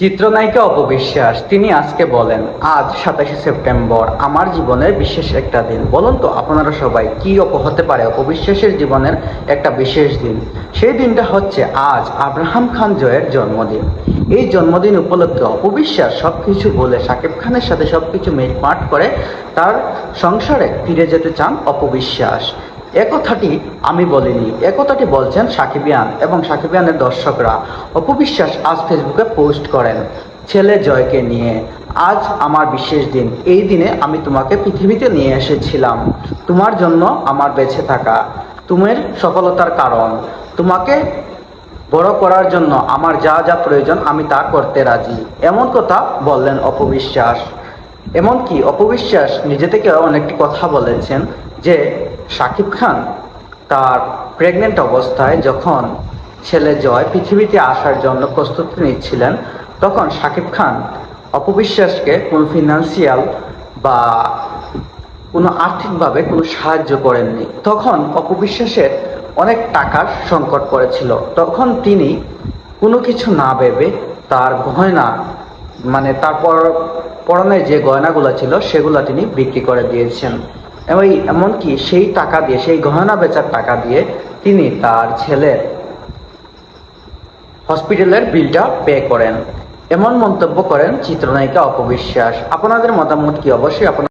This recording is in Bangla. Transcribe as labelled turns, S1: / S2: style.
S1: চিত্রনায়িকা অপবিশ্বাস তিনি আজকে বলেন, আজ 27শে সেপ্টেম্বর আমার জীবনের বিশেষ একটা দিন। বলুন তো আপনারা সবাই কি হতে পারে অপবিশ্বাসের জীবনের একটা বিশেষ দিন? সেই দিনটা হচ্ছে আজ আব্রাহাম খান জয়ের জন্মদিন। এই জন্মদিন উপলক্ষে অপবিশ্বাস সবকিছু বলে শাকিব খানের সাথে সবকিছু মিটমাট করে তার সংসারে ফিরে যেতে চান অপবিশ্বাস। একথাটি আমি বলিনি, একথাটি বলছেন সাকিবিয়ান এবং সাকিবিয়ানের দর্শকরা। অপবিশ্বাস আজ ফেসবুকে পোস্ট করেন, ছেলে জয়কে নিয়ে, আজ আমার বিশেষ দিন। এই দিনে আমি তোমাকে পৃথিবীতে নিয়ে এসেছিলাম, তোমার জন্য আমার বেঁচে থাকা, তোমার সফলতার কারণ, তোমাকে বড় করার জন্য আমার যা যা প্রয়োজন আমি তা করতে রাজি। এমন কথা বললেন অপবিশ্বাস। এমনকি অপবিশ্বাস নিজে থেকে অনেকটি কথা বলেছেন যে শাকিব খান তার প্রেগনেন্ট অবস্থায় যখন ছেলে জয় পৃথিবীতে আসার জন্য প্রস্তুতি নিচ্ছিলেন, তখন শাকিব খান অপবিশ্বাসকে কোনো ফিনান্সিয়াল বা কোনো আর্থিকভাবে কোনো সাহায্য করেননি। তখন অপবিশ্বাসের অনেক টাকার সংকট পড়েছিল। তখন তিনি কোনো কিছু না ভেবে তার গয়না, মানে তার পরনের যে গয়নাগুলো ছিল সেগুলো তিনি বিক্রি করে দিয়েছেন। এবং এমনকি সেই টাকা দিয়ে, সেই গয়না বেচার টাকা দিয়ে তিনি তার ছেলের হসপিটালের বিলটা পে করেন। এমন মন্তব্য করেন চিত্রনায়িকা অপবিশ্বাস। আপনাদের মতামত কি? অবশ্যই আপনার